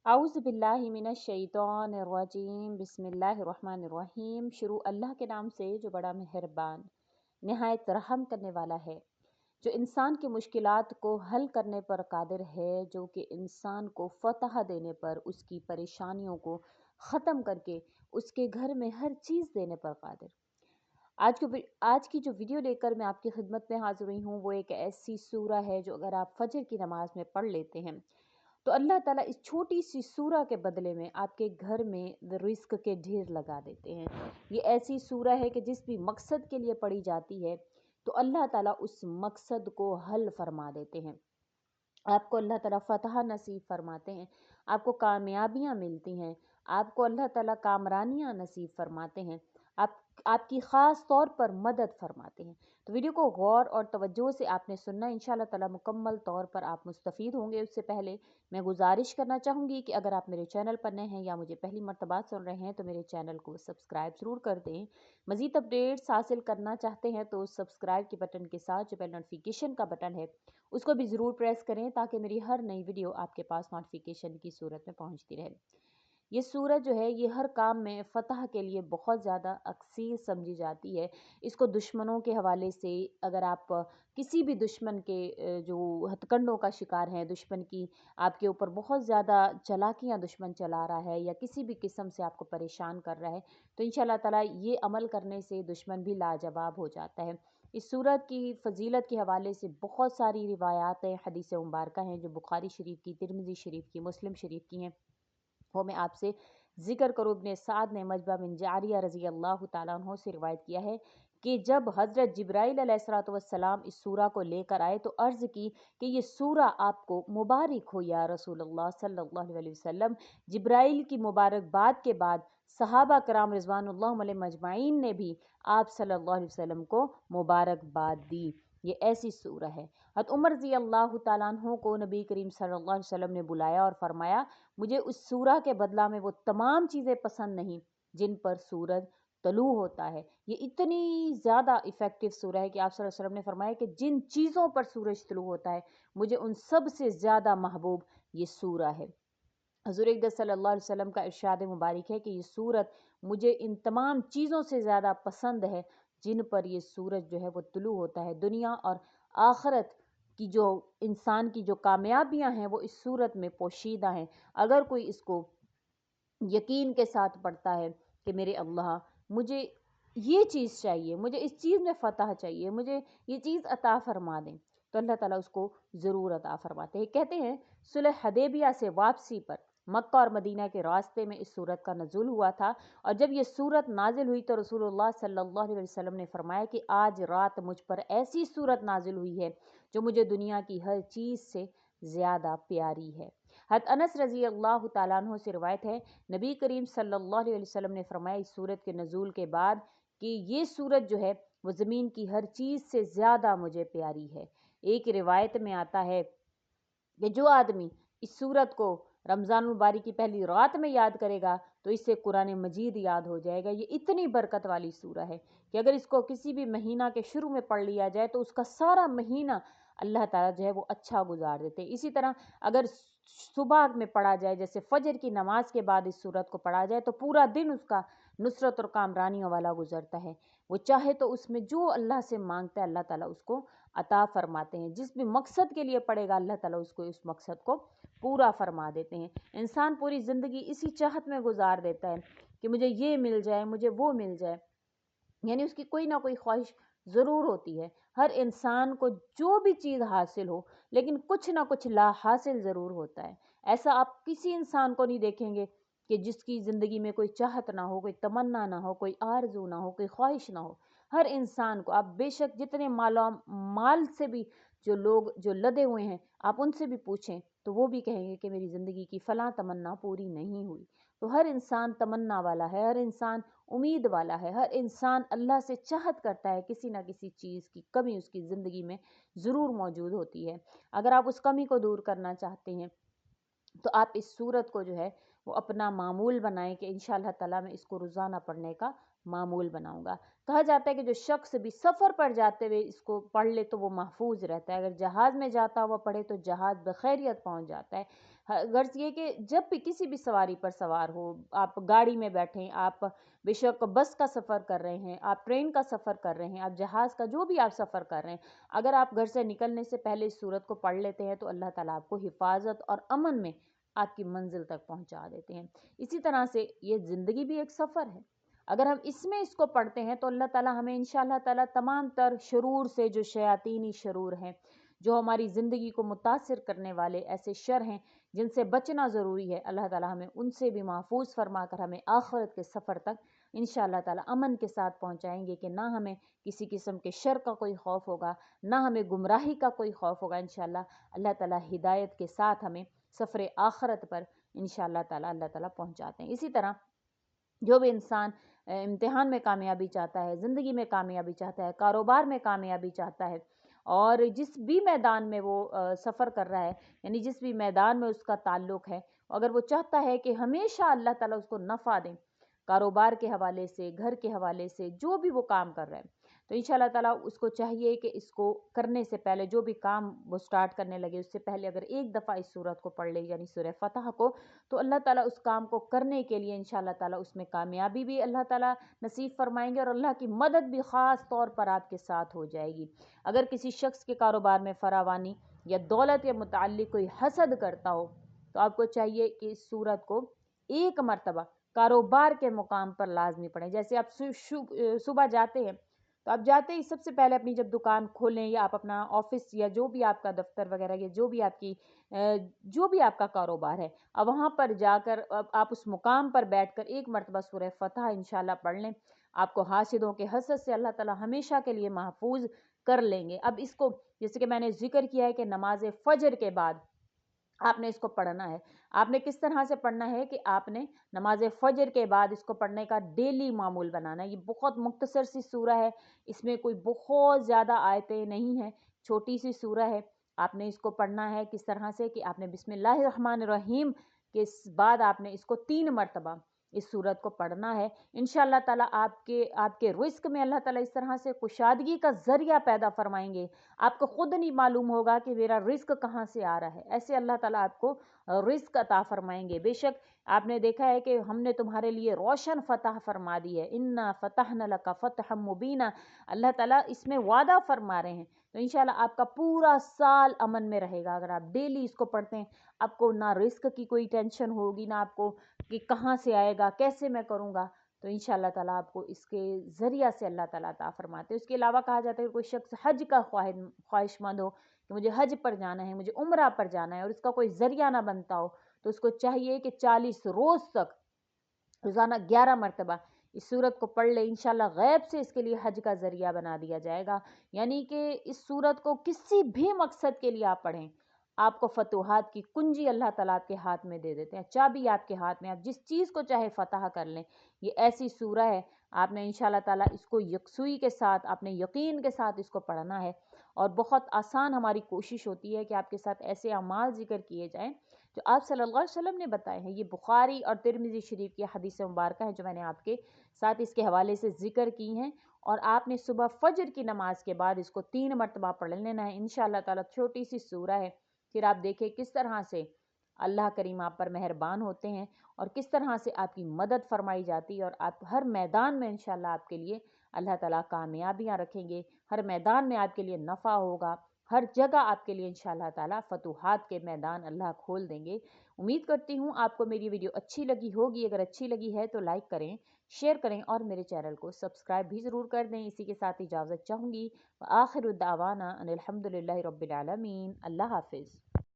आउज़ुबिल्लाहिमिनश्शैतानिर्रजीम बिस्मिल्लाहिर्रहमानिर्रहीम। शुरू अल्लाह के नाम से जो बड़ा मेहरबान निहायत रहम करने वाला है, जो इंसान की मुश्किलात को हल करने पर कादिर है, जो कि इंसान को फतह देने पर, उसकी परेशानियों को ख़त्म करके उसके घर में हर चीज़ देने पर कादिर। आज की जो वीडियो लेकर मैं आपकी खिदमत में हाजिर हुई हूँ, वो एक ऐसी सूरा है जो अगर आप फजर की नमाज में पढ़ लेते हैं तो अल्लाह ताला इस छोटी सी सूरा के बदले में आपके घर में रिस्क के ढेर लगा देते हैं। ये ऐसी सूरा है कि जिस भी मकसद के लिए पढ़ी जाती है तो अल्लाह ताला उस मकसद को हल फरमा देते हैं। आपको अल्लाह ताला फ़तह नसीब फरमाते हैं, आपको कामयाबियाँ मिलती हैं, आपको अल्लाह ताला कामरानियाँ नसीब फरमाते हैं, आपकी ख़ास तौर पर मदद फरमाते हैं। तो वीडियो को गौर और तवज्जो से आपने सुनना, इंशाअल्लाह ताला मुकम्मल तौर पर आप मुस्तफ़ीद होंगे। उससे पहले मैं गुजारिश करना चाहूँगी कि अगर आप मेरे चैनल पर नए हैं या मुझे पहली मर्तबा सुन रहे हैं तो मेरे चैनल को सब्सक्राइब ज़रूर कर दें। मज़ीद अपडेट्स हासिल करना चाहते हैं तो सब्सक्राइब के बटन के साथ जो बेल नोटिफिकेशन का बटन है उसको भी ज़रूर प्रेस करें ताकि मेरी हर नई वीडियो आपके पास नोटिफिकेशन की सूरत में पहुंचती रहे। ये सूरत जो है ये हर काम में फ़तह के लिए बहुत ज़्यादा अक्सीर समझी जाती है। इसको दुश्मनों के हवाले से, अगर आप किसी भी दुश्मन के जो हथकंडों का शिकार हैं, दुश्मन की आपके ऊपर बहुत ज़्यादा चालाकियाँ दुश्मन चला रहा है या किसी भी किस्म से आपको परेशान कर रहा है, तो इंशाअल्लाह ताला ये अमल करने से दुश्मन भी लाजवाब हो जाता है। इस सूरत की फ़जीलत के हवाले से बहुत सारी रिवायातें, हदीस मुबारक हैं जो बुखारी शरीफ की, तिरमिज़ी शरीफ की, मुस्लिम शरीफ की हैं। वो मैं आपसे ज़िक्र करूँ। इब्ने साद ने मजबा बिन जारिया रज़ी अल्लाह ताला अन्हो से रिवायत किया है कि जब हज़रत जिब्राइल अलैहिस्सलातु वस्सलाम इस सूरा को लेकर आए तो अर्ज़ की कि ये सूरा आपको मुबारक हो या रसूलुल्लाह सल्लल्लाहु अलैहि वसल्लम। जिब्राइल की मुबारकबाद के बाद सहाबा कराम रिज़वानुल्लाह अलैहिम मजमाइन ने भी आप सल्लल्लाहु अलैहि वसल्लम को मुबारकबाद दी। ये ऐसी सूरा है। हज़रत उमर रज़ी अल्लाह ताला अन्हो को नबी करीम सल्लल्लाहु अलैहि वसल्लम ने बुलाया और फरमाया, मुझे उस सूरा के बदला में वो तमाम चीज़ें पसंद नहीं जिन पर सूरज तलू होता है। ये इतनी ज़्यादा इफ़ेक्टिव सूरा है कि आप सल्लल्लाहु अलैहि वसल्लम ने फरमाया कि जिन चीज़ों पर सूरज तलू होता है मुझे उन सब से ज़्यादा महबूब ये सूरा है। हज़ूर अक़दस सल्लल्लाहु अलैहि वसल्लम का इरशाद मुबारक है कि ये सूरत मुझे इन तमाम चीज़ों से ज़्यादा पसंद है जिन पर ये सूरज जो है वो तुलू होता है। दुनिया और आखिरत की जो इंसान की जो कामयाबियां हैं वो इस सूरत में पोशीदा हैं। अगर कोई इसको यकीन के साथ पढ़ता है कि मेरे अल्लाह मुझे ये चीज़ चाहिए, मुझे इस चीज़ में फ़तह चाहिए, मुझे ये चीज़ अता फ़रमा दें, तो अल्लाह ताला उसको ज़रूर अता फ़रमाते हैं। कहते हैं सुलह हदैबिया से वापसी पर मक्का और मदीना के रास्ते में इस सूरत का नज़ुल हुआ था और जब ये सूरत नाजिल हुई तो रसूलुल्लाह सल्लल्लाहु अलैहि वसल्लम ने फरमाया कि आज रात मुझ पर ऐसी सूरत नाजिल हुई है जो मुझे दुनिया की हर चीज़ से ज़्यादा प्यारी है। हज़रत अनस रज़ी अल्लाह ताला अन्हु से रिवायत है, नबी करीम सल्लल्लाहु अलैहि वसल्लम ने फरमाया इस सूरत के नज़ूल के बाद कि ये सूरत जो है वो ज़मीन की हर चीज़ से ज़्यादा मुझे प्यारी है। एक रिवायत में आता है कि जो आदमी इस सूरत को रमज़ान मुबारक की पहली रात में याद करेगा तो इससे कुरान मजीद याद हो जाएगा। ये इतनी बरकत वाली सूरा है कि अगर इसको किसी भी महीना के शुरू में पढ़ लिया जाए तो उसका सारा महीना अल्लाह ताला जो है वो अच्छा गुजार देते हैं। इसी तरह अगर सुबह में पढ़ा जाए, जैसे फजर की नमाज के बाद इस सूरत को पढ़ा जाए तो पूरा दिन उसका नुसरत और कामरानियों वाला गुजरता है। वो चाहे तो उसमें जो अल्लाह से मांगता है अल्लाह ताला उसको अता फरमाते हैं। जिस भी मकसद के लिए पढ़ेगा अल्लाह ताला उसको उस मकसद को पूरा फरमा देते हैं। इंसान पूरी ज़िंदगी इसी चाहत में गुजार देता है कि मुझे ये मिल जाए, मुझे वो मिल जाए, यानी उसकी कोई ना कोई ख्वाहिश ज़रूर होती है। हर इंसान को जो भी चीज़ हासिल हो लेकिन कुछ ना कुछ ला हासिल ज़रूर होता है। ऐसा आप किसी इंसान को नहीं देखेंगे कि जिसकी ज़िंदगी में कोई चाहत ना हो, कोई तमन्ना ना हो, कोई आरज़ू ना हो, कोई ख्वाहिश ना हो। हर इंसान को आप बेशक जितने माल से भी जो लोग जो लदे हुए हैं आप उनसे भी पूछें तो वो भी कहेंगे कि मेरी ज़िंदगी की फ़लाँ तमन्ना पूरी नहीं हुई। तो हर इंसान तमन्ना वाला है, हर इंसान उम्मीद वाला है, हर इंसान अल्लाह से चाहत करता है, किसी ना किसी चीज़ की कमी उसकी ज़िंदगी में ज़रूर मौजूद होती है। अगर आप उस कमी को दूर करना चाहते हैं तो आप इस सूरत को जो है वो अपना मामूल बनाएं कि इंशाअल्लाह ताला मैं इसको रोज़ाना पढ़ने का मामूल बनाऊंगा। कहा जाता है कि जो शख्स भी सफ़र पर जाते हुए इसको पढ़ ले तो वो महफूज रहता है, अगर जहाज़ में जाता हुआ पढ़े तो जहाज़ बखैरियत पहुंच जाता है। गर्ज ये कि जब भी किसी भी सवारी पर सवार हो, आप गाड़ी में बैठें, आप बेशक बस का सफ़र कर रहे हैं, आप ट्रेन का सफ़र कर रहे हैं, आप जहाज़ का जो भी आप सफ़र कर रहे हैं, अगर आप घर से निकलने से पहले इस सूरत को पढ़ लेते हैं तो अल्लाह ताला आपको हिफाजत और अमन में आपकी मंजिल तक पहुंचा देते हैं। इसी तरह से ये ज़िंदगी भी एक सफ़र है। अगर हम इसमें इसको पढ़ते हैं तो अल्लाह ताला हमें इंशाअल्लाह ताला तमाम तर शरूर से, जो शयातीनी शरूर हैं, जो हमारी ज़िंदगी को मुतासिर करने वाले ऐसे शर हैं जिनसे बचना ज़रूरी है, अल्लाह ताला हमें उनसे भी महफूज फरमा कर हमें आखिरत के सफ़र तक इंशाअल्लाह ताला अमन के साथ पहुंचाएंगे कि ना हमें किसी किस्म के शर का कोई खौफ होगा, ना हमें गुमराही का कोई खौफ होगा। इंशाअल्लाह अल्लाह ताला हिदायत के साथ हमें सफ़र आखिरत पर इंशाअल्लाह ताला अल्लाह ताला पहुंचाते हैं। इसी तरह जो भी इंसान इम्तिहान में कामयाबी चाहता है, ज़िंदगी में कामयाबी चाहता है, कारोबार में कामयाबी चाहता है, और जिस भी मैदान में वो सफ़र कर रहा है, यानी जिस भी मैदान में उसका ताल्लुक़ है, अगर वो चाहता है कि हमेशा अल्लाह ताला उसको नफ़ा दें, कारोबार के हवाले से, घर के हवाले से, जो भी वो काम कर रहा है, तो इंशाअल्लाह ताला उसको चाहिए कि इसको करने से पहले, जो भी काम वो स्टार्ट करने लगे उससे पहले अगर एक दफ़ा इस सूरत को पढ़ ले, यानी सूरह फतह को, तो अल्लाह ताला उस काम को करने के लिए इंशाअल्लाह ताला उसमें कामयाबी भी अल्लाह ताला नसीब फरमाएंगे और अल्लाह की मदद भी ख़ास तौर पर आपके साथ हो जाएगी। अगर किसी शख्स के कारोबार में फरावानी या दौलत या मुताल्लिक कोई हसद करता हो, तो आपको चाहिए कि इस सूरत को एक मरतबा कारोबार के मुकाम पर लाजमी पढ़ें। जैसे आप सुबह जाते हैं, तो आप जाते ही सबसे पहले अपनी जब दुकान खोलें, या आप अपना ऑफिस या जो भी आपका दफ्तर वगैरह, या जो भी आपकी जो भी आपका कारोबार है, अब वहाँ पर जाकर अब आप उस मुकाम पर बैठकर एक मरतबा सूरह फतह इंशाल्लाह पढ़ लें। आपको हासिदों के हसद से अल्लाह ताला हमेशा के लिए महफूज कर लेंगे। अब इसको, जैसे कि मैंने जिक्र किया है कि नमाज फजर के बाद आपने इसको पढ़ना है। आपने किस तरह से पढ़ना है कि आपने नमाज फजर के बाद इसको पढ़ने का डेली मामूल बनाना है। ये बहुत मुख्तसर सी सूरा है, इसमें कोई बहुत ज़्यादा आयतें नहीं हैं, छोटी सी सूरा है। आपने इसको पढ़ना है किस तरह से कि आपने बिस्मिल्लाहिर्रहमानिर्रहीम के बाद आपने इसको 3 मरतबा इस सूरत को पढ़ना है। इंशाअल्लाह ताला आपके आपके रिस्क में अल्लाह ताला इस तरह से कुशादगी का ज़रिया पैदा फरमाएंगे, आपको खुद नहीं मालूम होगा कि मेरा रिस्क कहाँ से आ रहा है। ऐसे अल्लाह ताला आपको रिस्क अता फरमाएंगे। बेशक आपने देखा है कि हमने तुम्हारे लिए रोशन फतह फरमा दी है, इन्ना फतहना लका फतहम मुबीना, अल्लाह ताला इसमें वादा फरमा रहे हैं। तो इंशाल्लाह आपका पूरा साल अमन में रहेगा अगर आप डेली इसको पढ़ते हैं। आपको ना रिस्क की कोई टेंशन होगी, ना आपको कि कहाँ से आएगा, कैसे मैं करूँगा। तो इंशाअल्लाह ताला आपको इसके ज़रिया से अल्लाह ताला अता फरमाते हैं। उसके अलावा कहा जाता है कि कोई शख्स हज का ख्वाहिशमंद हो कि मुझे हज पर जाना है, मुझे उम्रा पर जाना है, और इसका कोई ज़रिया ना बनता हो, तो उसको चाहिए कि 40 रोज़ तक रोज़ाना 11 मरतबा इस सूरत को पढ़ ले। इंशाल्लाह गैब से इसके लिए हज का ज़रिया बना दिया जाएगा। यानी कि इस सूरत को किसी भी मकसद के लिए आप पढ़ें, आपको फतूहात की कुंजी अल्लाह ताला आपके हाथ में दे देते हैं, चाबी आपके हाथ में, आप जिस चीज़ को चाहे फतह कर लें। ये ऐसी सूरा है, आपने इंशाल्लाह ताला इसको यकसुई के साथ, आपने यकीन के साथ इसको पढ़ना है। और बहुत आसान हमारी कोशिश होती है कि आपके साथ ऐसे अमाल ज़िक्र किए जाएँ जो आप सल्लल्लाहु अलैहि वसल्लम ने बताए हैं। ये बुखारी और तिरमिज़ी शरीफ की हदीस मुबारक है जो मैंने आपके साथ इसके हवाले से ज़िक्र की हैं, और आपने सुबह फजर की नमाज के बाद इसको 3 मरतबा पढ़ लेना है। इंशाअल्लाह ताला छोटी सी सूरा है, फिर आप देखें किस तरह से अल्लाह करीम आप पर मेहरबान होते हैं और किस तरह से आपकी मदद फरमाई जाती है, और आप हर मैदान में इंशाअल्लाह आपके लिए अल्लाह ताला कामयाबियाँ रखेंगे, हर मैदान में आपके लिए नफ़ा होगा, हर जगह आपके लिए इंशाअल्लाह ताला फतूहात के मैदान अल्लाह खोल देंगे। उम्मीद करती हूँ आपको मेरी वीडियो अच्छी लगी होगी। अगर अच्छी लगी है तो लाइक करें, शेयर करें और मेरे चैनल को सब्सक्राइब भी ज़रूर कर दें। इसी के साथ इजाज़त चाहूँगी। आखिर दावाना अनिल हम्दुलिल्लाहि रब्बिल आलमीन। अल्लाह हाफ़िज़।